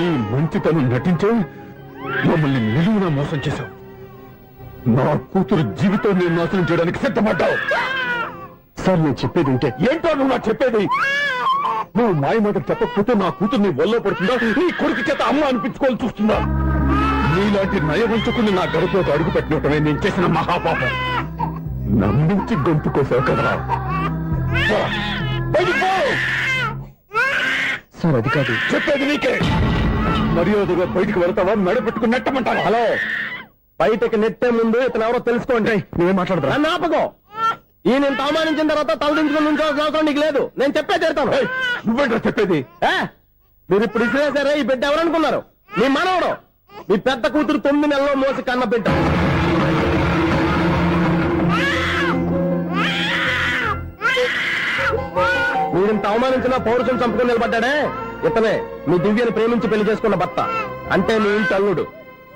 ఈ మంచితనం నటించే మమ్మల్ని నిలువునా మోసం చేశావు. నా కూతురు జీవితం నేను నాశనం చేయడానికి సిద్ధపడ్డావు. సార్ నేను చెప్పేది ఉంటే ఏంటో నువ్వు నాకు చెప్పేది. నువ్వు మాయ మాట చెప్పకపోతే నా కూతురు నీ వల్ల పడుతుందా, నీ కొడుకు చేత అమ్మ అనిపించుకోవాలి చూస్తుందా? నీలాంటి నయవంచుకుని నా గడపలోకి అడుగు పెట్టినటమే నేను చేసిన మహాపాపం. నమ్మించి గొంతు కోసావు కదరా. సార్ అది కాదు చెప్పేది నీకే. మర్యాదగా బయటికి వెళ్తావా, మెడ పెట్టుకుని నెట్టమంటావా? హలో, బయటకి నెట్టే ముందు ఇతను ఎవరో తెలుసుకోండి. నువ్వే మాట్లాడదా? నన్ను ఆపకో. ఈ నేను అవమానించిన తర్వాత తలదించుకుని నుంచోవాల్సిన అవసరం నీకు లేదు. నేను చెప్పే తీరుతాను. నువ్వేంటో చెప్పేది? మీరు ఇప్పుడు ఇసిరేసారే, ఈ బిడ్డ ఎవరనుకున్నారు? మీ మనవడు, మీ పెద్ద కూతురు 9 నెలల్లో మోసి కన్న బిడ్డ. మీరింత అవమానించిన పౌరుషం చంపుకొని నిలబడ్డాడే ఇతనే మీ దివ్యను ప్రేమించి పెళ్లి చేసుకున్న భర్త. అంటే మీ ఇంటి అల్లుడు.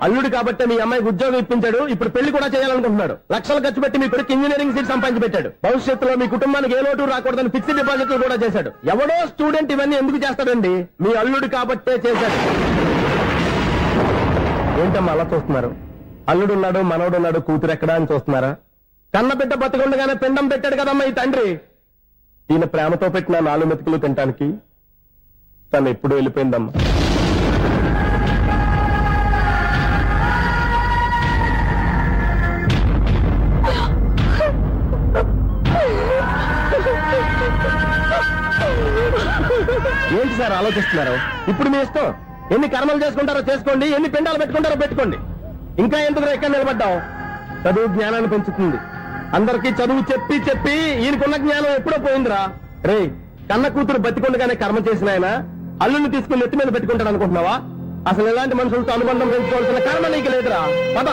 అల్లుడు కాబట్టి మీ అమ్మాయికి ఉద్యోగం ఇప్పించాడు. ఇప్పుడు పెళ్లి కూడా చేయాలనుకుంటున్నాడు. లక్షలు ఖర్చు పెట్టి మీ కొడుకు ఇంజనీరింగ్ సీట్ సంపాదించి పెట్టాడు. భవిష్యత్తులో మీ కుటుంబానికి ఏ లోటు రాకూడదని ఫిక్స్డ్ డిపాజిట్లు కూడా చేశాడు. ఎవడో స్టూడెంట్ ఇవన్నీ ఎందుకు చేస్తాడండి? మీ అల్లుడు కాబట్టే చేశాడు. ఏంటమ్మా అలా చూస్తున్నారు? అల్లుడున్నాడు, మనవడున్నాడు, కూతురు ఎక్కడా అని చూస్తున్నారా? కన్నబిడ్డ బతికుండగానే పిండం పెట్టాడు కదమ్మా ఈ తండ్రి. ఈయన ప్రేమతో పెట్టిన 4 మెతుకులు తినటానికి తను ఎప్పుడు వెళ్ళిపోయిందమ్మా. ఏంటి సార్ ఆలోచిస్తున్నారు? ఇప్పుడు మీ ఇష్టం. ఎన్ని కర్మలు చేసుకుంటారో చేసుకోండి, ఎన్ని పిండాలు పెట్టుకుంటారో పెట్టుకోండి. ఇంకా ఎందుకు ఎక్కడ నిలబడ్డావు? చదువు జ్ఞానాన్ని పెంచుతుంది. అందరికీ చదువు చెప్పి చెప్పి ఈయనకున్న జ్ఞానం ఎప్పుడో పోయిందిరా. రే, కన్న కూతురు బతికొండగానే కర్మ చేసిన ఆయన అల్లుని తీసుకుని నెత్తి మీద పెట్టుకుంటాడు అనుకుంటున్నావా? అసలు ఎలాంటి మనుషులతో అనుబంధం పెంచుకోవాల్సిన కర్మ నీకు లేదురా. పద.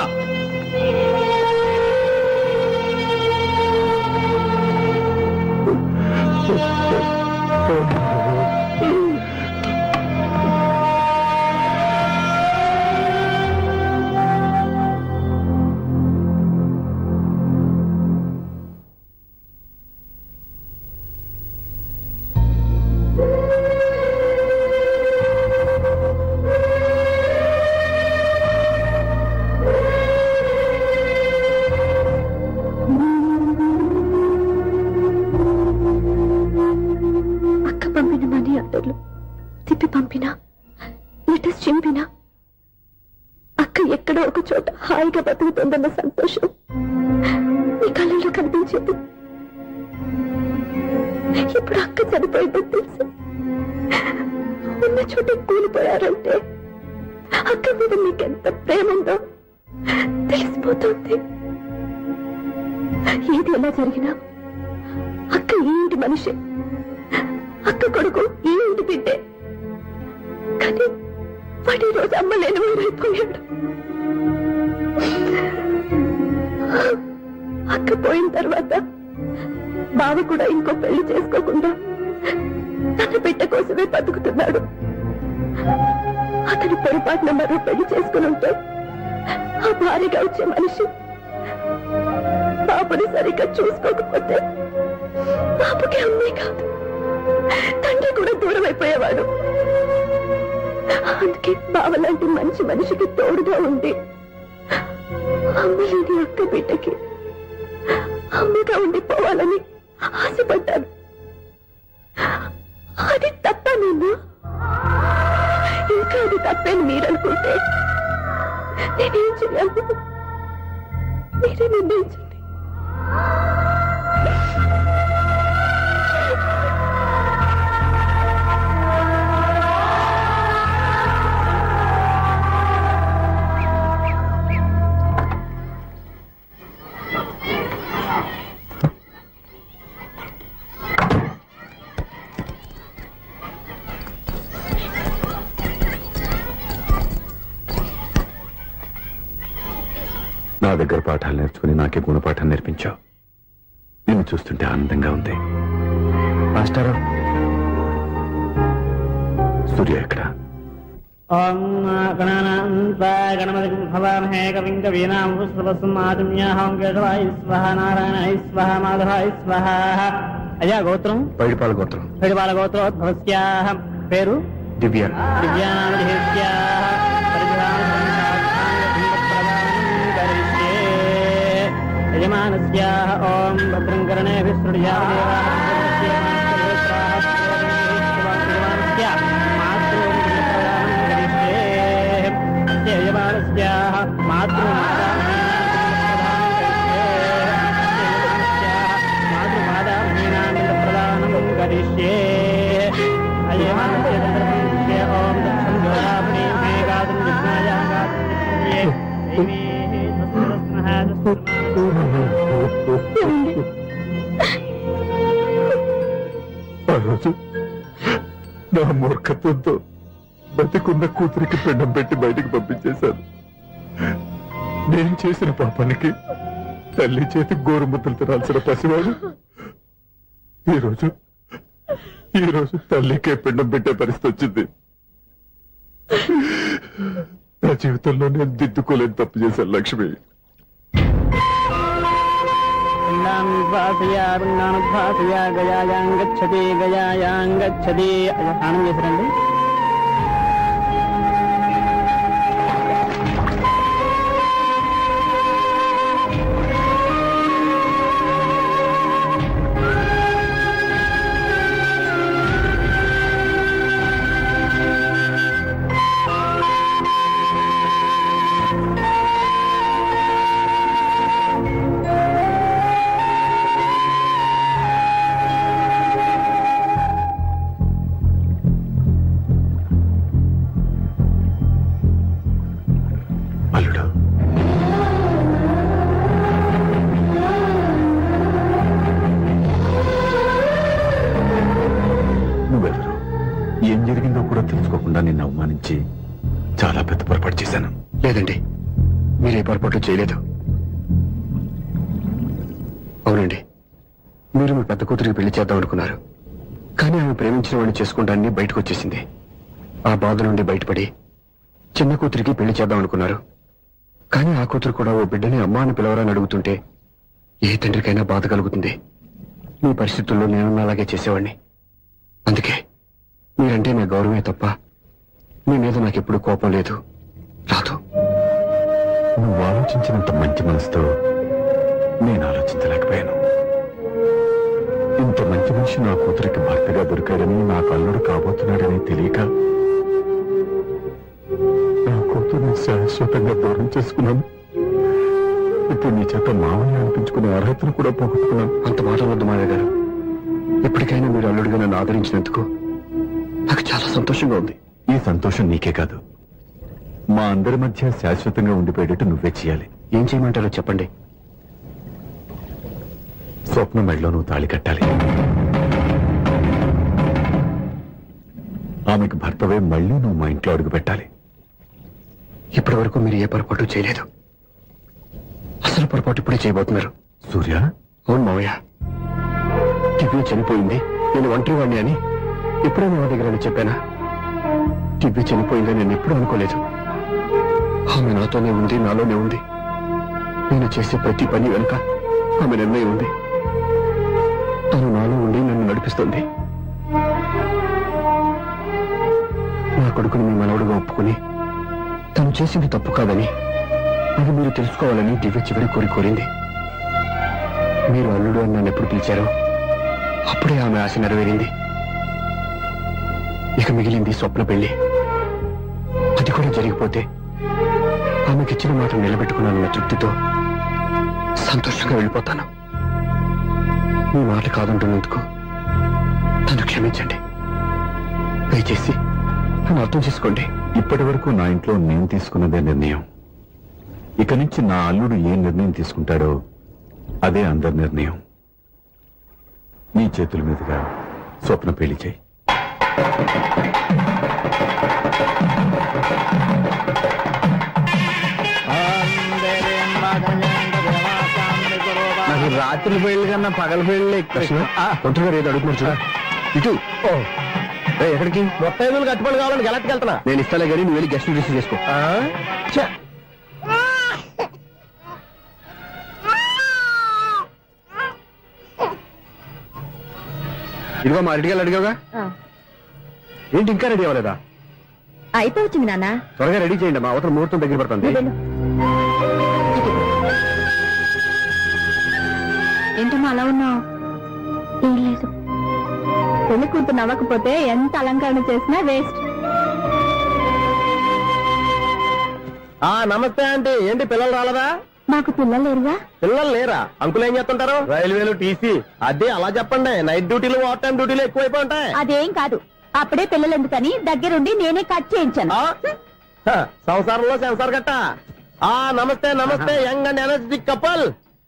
పంపిన మనీ ఆర్డర్లు తిప్పి పంపినా, లెటర్స్ చింపినా అక్క ఎక్కడో ఒక చోట హాయిగా బతుకుతుందన్న సంతోషం మీ కళ్ళల్లో కనిపించేది. ఇప్పుడు అక్క చనిపోయిందని తెలిసి ఉన్న చోట కూలిపోయారంటే అక్క మీద మీకెంత ప్రేమ ఉందో తెలిసిపోతుంది. ఏది ఎలా జరిగినా అక్క ఈ ఇంటి మనిషి, అక్క కొడుకు ఈ ఇంటి బిడ్డే. కానీ వాడి రోజు అమ్మ లేని ఊరైపోయాడు. అక్క పోయిన తర్వాత బావ కూడా ఇంకో పెళ్లి చేసుకోకుండా తన బిడ్డ కోసమే బతుకుతున్నాడు. అతను పొరపాటున మరో పెళ్లి చేసుకుని ఉంటే ఆ భారీగా వచ్చే మనిషి బాబుని సరిగ్గా చూసుకోకపోతే బాబుకి అమ్మే కాదు తండ్రి కూడా దూరం అయిపోయేవాడు. అందుకే బావలాంటి మంచి మనిషికి తోడుగా ఉంది అమ్మ లేని అక్క బిడ్డకి అమ్మగా ఉండిపోవాలని ఆశపడ్డాను. అది తప్ప నేను ఇంకా అది తప్పని మీరనుకుంటే నేనేం చేయాలి? మీరే నిర్ణయించండి. నా దగ్గర పాఠాలు నేర్చుకుని నాకే గుణపాఠం నేర్పించావు. నిన్ను చూస్తుంటే ఆనందంగా ఉంది. మాస్టారు, సూర్య ఎక్కడ? అయ్యా గోత్రం పైడిపాల గోత్రం. పైడిపాల గోత్రోద్భవస్యాః. పేరు దివ్య. యజమానస్యాః ఓం భద్రం కర్ణేభిः ఆ రోజు నా మూర్ఖత్వంతో బతికున్న కూతురికి పిండం పెట్టి బయటికి పంపించేశాను. నేను చేసిన పాపానికి తల్లి చేతి గోరుముద్దలు తినాల్సిన పసివాడు ఈ రోజు తల్లికే పిండం పెట్టే పరిస్థితి వచ్చింది. నా జీవితంలో నేను దిద్దుకోలేని తప్పు చేశాను లక్ష్మి. గయాయాంగచ్చతి గయాయాంగచ్చతి స్నానం చేశారండి. అల్లుడు, నువ్వెవరు? ఏం జరిగిందో కూడా తెలుసుకోకుండా నిన్ను అవమానించి చాలా పెద్ద పొరపాటు చేశాను. లేదండి, మీరే పొరపాటు చేయలేదు. అవునండి, మీరు మీ పెద్ద కూతురికి పెళ్లి చేద్దాం అనుకున్నారు. కానీ ఆమె ప్రేమించిన వాడిని చేసుకుంటానని బయటకు వచ్చేసింది. ఆ బాధ నుండి బయటపడి చిన్న కూతురికి పెళ్లి చేద్దాం అనుకున్నారు. కానీ ఆ కూతురు కూడా ఓ బిడ్డని అమ్మా అని పిలవరని అడుగుతుంటే ఏ తండ్రికైనా బాధ కలుగుతుంది. మీ పరిస్థితుల్లో నేను అలాగే చేసేవాడిని. అందుకే మీరంటే నా గౌరవమే తప్ప మీ మీద నాకెప్పుడు కోపం లేదు, రాదు. నువ్వు ఆలోచించినంత మంచి మనసుతో నేను ఆలోచించలేకపోయాను. ఇంత మంచి మనిషి నా కూతురికి భర్తగా దొరికాడని, నాకు అల్లుడు కాబోతున్నాడని తెలియక నా కూతుర్ని శాశ్వతంగా దూరం చేసుకున్నాను. ఇప్పుడు నీ చేత మామయ్య అనిపించుకునే అర్హతను కూడా పోగొట్టుకున్నాను. అంత మాట వద్దు మావయ్య గారు. ఎప్పటికైనా మీరు అల్లుడిగా నన్ను ఆదరించినందుకు నాకు చాలా సంతోషంగా ఉంది. ఈ సంతోషం నీకే కాదు, మా అందరి మధ్య శాశ్వతంగా ఉండిపోయేటట్టు నువ్వే చేయాలి. ఏం చేయమంటారో చెప్పండి. స్వప్న మెడలో నువ్వు తాళి కట్టాలి. ఆమెకు భర్తవే మళ్ళీ నువ్వు మా ఇంట్లో అడుగు పెట్టాలి. ఇప్పటి వరకు మీరు ఏ పొరపాటు చేయలేదు. అసలు పొరపాటు ఇప్పుడే చేయబోతున్నారు. సూర్య, అవును మావయ్య, దివ్య చనిపోయింది, నేను ఒంటరి వాడిని అని ఎప్పుడూ మా దగ్గర అని చెప్పానా? దివ్య చనిపోయిందని నేను ఎప్పుడూ అనుకోలేదు. ఆమె నాతోనే ఉంది, నాలోనే ఉంది. నేను చేసే ప్రతి పని వెనుక ఆమె నిర్ణయం ఉంది. తను నాలో ఉండి నన్ను నడిపిస్తుంది. నా కొడుకుని మీ మనవడుగా ఒప్పుకుని తను చేసింది తప్పు కాదని, అది మీరు తెలుసుకోవాలని దివ్య చివరి కోరింది. మీరు అల్లుడు అని నన్ను ఎప్పుడు పిలిచారో అప్పుడే ఆమె ఆశ నెరవేరింది. ఇక మిగిలింది స్వప్న పెళ్లి. అది కూడా జరిగిపోతే ఆమెకిచ్చిన మాట నిలబెట్టుకున్నానన్న తృప్తితో సంతోషంగా వెళ్ళిపోతాను. మీ మాట కాదంటున్నందుకు నన్ను క్షమించండి. దయచేసి నన్ను అర్థం చేసుకోండి. ఇప్పటి వరకు నా ఇంట్లో నేను తీసుకున్నదే నిర్ణయం. ఇక నుంచి నా అల్లుడు ఏ నిర్ణయం తీసుకుంటాడో అదే అందరి నిర్ణయం. నీ చేతుల మీదుగా స్వప్న పెళ్లి చేయి. నాకు రాత్రి పెళ్లి కన్నా పగల పెళ్లి ఒంటరిగా ఏదో అడుగుతున్నారు చూడ. ఇటు ఎక్కడికి? మొత్తం కట్టుబడి కావాలని గెలట్టుకు వెళ్తున్నా. నేను ఇస్తాలే కానీ నువ్వు వెళ్ళి గెస్ట్ రిసీవ్ చేసుకో. ఇదిగో మా రెడీగా అడిగావుగా, ఏంటి ఇంకా రెడీ అవ్వలేదా? అయిపోవచ్చింది నాన్న. త్వరగా రెడీ చేయండి, మా అవతల ముహూర్తం దగ్గర పడుతుంది. ఏంటమ్మా అలా ఉన్నావు? ఏం లేదు. పెళ్లి కూతురు నవ్వకపోతే ఎంత అలంకరణ చేసినా వేస్ట్. నమస్తే ఆంటీ. ఏంటి పిల్లలు రాలదా? మాకు పిల్లలు లేరుగా. పిల్లలు లేరా? అంకులు ఏం చేస్తుంటారు? రైల్వేలు, టీసీ. అదే అలా చెప్పండి. నైట్ డ్యూటీలు, ఓవర్ టైం డ్యూటీలు ఎక్కువైపోయి ఉంటాయి. అదేం కాదు, అప్పుడే పిల్లలు ఎందుకని దగ్గరుండి నేనే కట్ చేయించాను. సంసారంలో సెన్సార్ గట్ట. నమస్తే నమస్తే, young and energetic couple.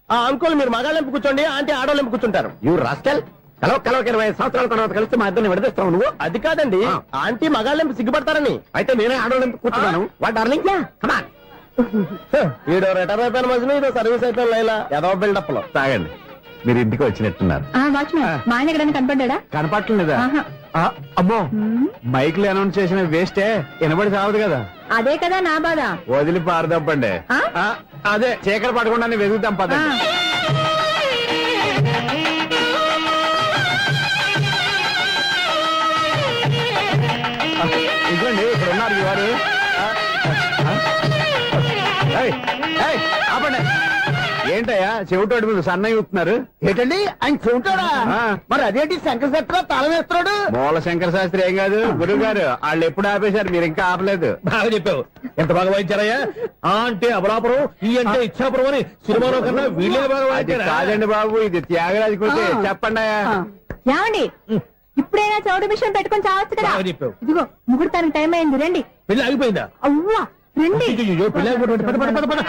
Uncle మీరు మగాళ్ళెంపు కూర్చోండి, ఆంటీ ఆడోళ్ళెంపు కూర్చుంటారు. యూ రాస్కల్, కలవ 20 సంవత్సరాల తర్వాత కలిసి మా ఇద్దరిని విడదీస్తావు నువ్వు. అది కాదండి, ఆంటీ మగాళ్ళెంపు సిగ్గుపడతారని. అయితే నేనే ఆడోళ్ళని కూర్చున్నాను. What darling, come on. ఈడో రిటైర్ అయిపోయిన మధ్యన ఇదో సర్వీస్ అయిపోయిన లైలా ఏదో బిల్డప్ లో. తాగండి, మీరు ఇంటికి వచ్చినట్టున్నారు. వాచ్మెన్ మా ఆయన ఎక్కడైనా కనపడ్డా? కనపట్లేదా? అమ్మో, మైక్ లో అనౌన్స్ చేసిన వేస్టే, వినబడి సావదు కదా. అదే కదా నా బాధ. వదిలి పారదప్పండి. అదే చీకటి పడకుండా వెతుకుతాం పదండి. ఇదిగోండి, ఇక్కడ ఉన్నారు ఈ వారు. ఆపండి. ఏంటయ్యా చెవిటోడి మీద సన్నయ్య చూస్తున్నారు? ఏంటండి ఆయన చెబుతాడా? మరి అదేంటి శంకర శెట్టిలో తాళం వేస్తున్నాడు? మూల శంకర శాస్త్రి ఏం కాదు, గురువు గారు. వాళ్ళు ఎప్పుడు ఆపేశారు, మీరు ఇంకా ఆపలేదు. బాగా చెప్పావు. ఎంత బాగా వాయించారయ్యా. అంటే అబలాపురం, ఈ అంటే ఇచ్చాపురం అని సినిమాలో కన్నా వీళ్ళే బాగా అది వాయించారా? కాదండి బాబు, ఇది త్యాగరాజ కృతి. చెప్పండి అయ్యా. ఏమండి, ఇప్పుడైనా చౌడు మిషన్ పెట్టుకొని చావచ్చు కదా. బాగా చెప్పావు. ఇదిగో ముహూర్తానికి టైం అయింది, రండి. పెళ్లి ఆగిపోయిందా? అవ్వా రండి. అయ్యయ్యో, పెళ్లి ఆగిపోయింది. పద, పద, పద, పద.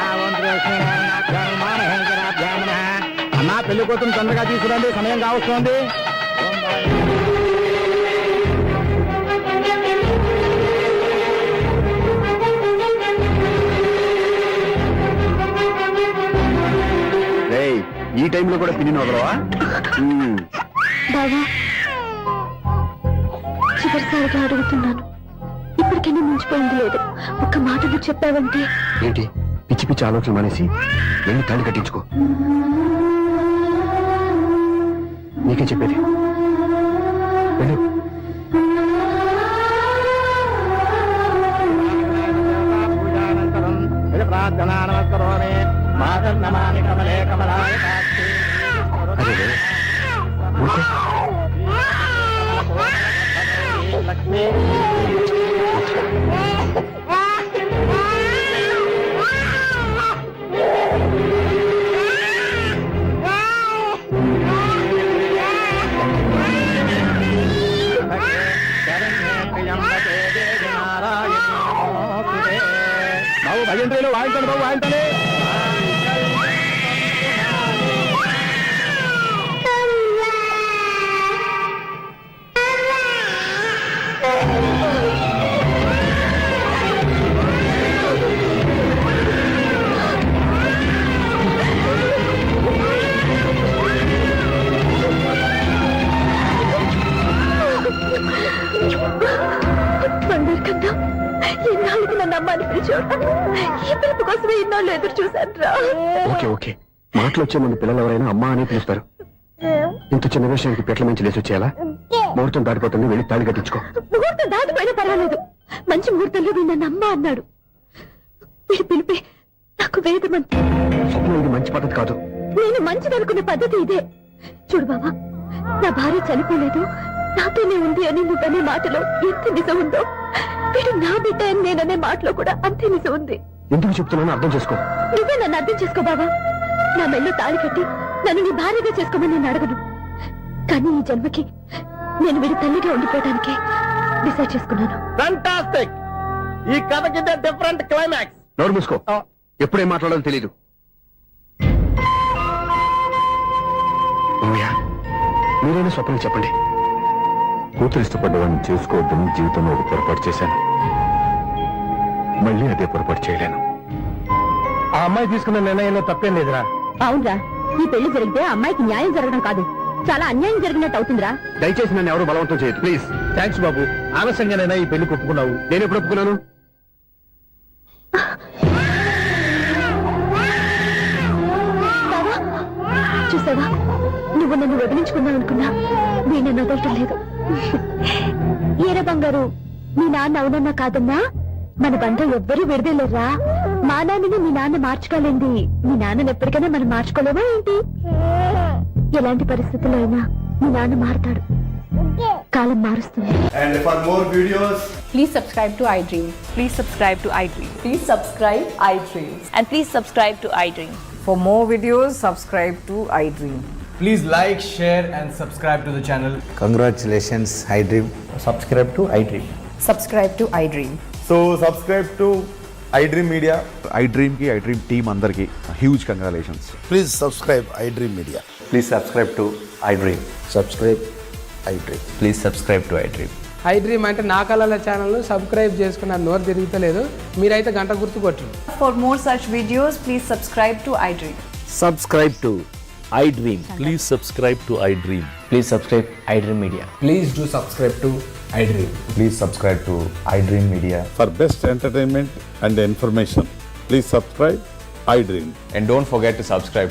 అన్నా, పెళ్లి కోసం తొందరగా తీసుకురండి, సమయం కావస్తోంది. ఈ టైంలో కూడా పిన్ని వదలవా? బావా, చివరిసారిగా అడుగుతున్నాను, ఇప్పటికైనా మించిపోయింది లేదు. ఒక్క మాట నువ్వు చెప్పావంటే. ఏంటి పిచ్చి పిచ్చి ఆలోచన మానేసి వెళ్ళి తాళి కట్టించుకో. నీకే చెప్పేది, వెళ్ళు. అరే, ఊరుకో. బాబు భజంత్రీలు వాయించండి, బాబు వాయించాలి. బంగారు కన్నా ఇన్నాళ్ళకి నన్ను అమ్మాని పిలిచాడు. ఈ పిలుపు కోసమే ఇన్నాళ్ళు ఎదురు చూశాను రా. ఓకే ఓకే, మాటలు వచ్చే ముందు పిల్లలు ఎవరైనా అమ్మా అని పిలుస్తారు. ఇంత చిన్న విషయానికి పెట్ల మంచి లేచి వచ్చేయాలా? ముహూర్తం దాటిపోతుంది, వెళ్ళి తాళి కట్టించుకో. ముహూర్తం దాటిపోయినా పర్వాలేదు, మంచి ముహూర్తంలో వీడు నన్ను అమ్మ అన్నాడు. వీడి పిలిపే నాకు వేదమంతే. స్వప్నం, ఇది మంచి పద్ధతి కాదు. నేను మంచిదనుకునే పద్ధతి ఇదే. చూడు బాబా, నా భార్య చనిపోలేదు, నాతోనే ఉంది అని నువ్వనే మాటలో ఎంత నిజం ఉందో, వీడు నా బిడ్డ అని నేననే మాటలో కూడా అంతే నిజం ఉంది. ఎందుకు చెప్తున్నానో అర్థం చేసుకో. నువ్వే నన్ను అర్థం చేసుకో బాబా. నా మెళ్ళో తాళి కట్టి నన్ను నీ భార్యగా చేసుకోమని నేను అడగను. కానీ ఈ జన్మకి నేను వీడి తల్లిగా ఉండిపోవడానికి డిసైడ్ చేసుకున్నాను. ఫెంటాస్టిక్. ఈ కథకి డిఫరెంట్ క్లైమాక్స్. నోరు మూసుకో, ఎప్పుడేం మాట్లాడాలో తెలీదు. మామయ్య, మీరైనా స్వప్నం చెప్పండి. కూతురు ఇష్టపడ్డవాడిని చేసుకోవద్దని జీవితంలో ఒక పొరపాటు చేశాను. మళ్ళీ అదే పొరపాటు చేయలేను. ఆ అమ్మాయి తీసుకున్న నిర్ణయంలో తప్పేం లేదురా. అవునరా, ఈ పెళ్లి జరిగితే అమ్మాయికి న్యాయం జరగడం కాదు, చాలా అన్యాయం జరిగినట్టు అవుతుందిరా. దయచేసి నన్ను ఎవరు బలవంతం చేయదు, ప్లీజ్. థ్యాంక్స్ బాబు, ఆలస్యంగానైనా ఈ పెళ్లి ఒప్పుకున్నావు. నేను ఎప్పుడు ఒప్పుకున్నాను? చూసావా, నువ్వు నన్ను వదిలించుకున్నావు అనుకున్నా, నేను వదలటం లేదు. ఏరా బంగారు, మీ నాన్న అవునన్నా కాదన్నా మన బంధం ఎవ్వరూ విడదలేరా. మా నాన్నని మీ నాన్న మార్చుకోలేంది, మీ నాన్నని ఎప్పటికైనా మనం మార్చుకోలేమా ఏంటి? ఎలాంటి పరిస్థితుల్లో అయినా మీ నాన్న మారతాడు. కాలం మారుస్తుంది. And for more videos, Please subscribe to iDream. Please subscribe to iDream. Please subscribe iDream. And please subscribe to iDream. For more videos, subscribe to iDream. please like, share and subscribe to the channel. Congratulations, iDream. Subscribe to iDream. Subscribe to iDream. So subscribe to iDream Media. iDream కి iDream team అందరికి huge congratulations. Please subscribe iDream Media. Please subscribe to iDream. Subscribe iDream. Please subscribe to iDream. iDream అంటే నా కళల channel subscribe చేసుకున్న నోరు తిరుగుతలేదు. మీరైతే గంట గుర్తు కొట్టండి. For more such videos, please subscribe to iDream. Subscribe to iDream. Please subscribe to iDream. Please subscribe iDream Media. Please do subscribe to iDream. Please subscribe to iDream Media. For best entertainment and information, please subscribe iDream. And don't forget to subscribe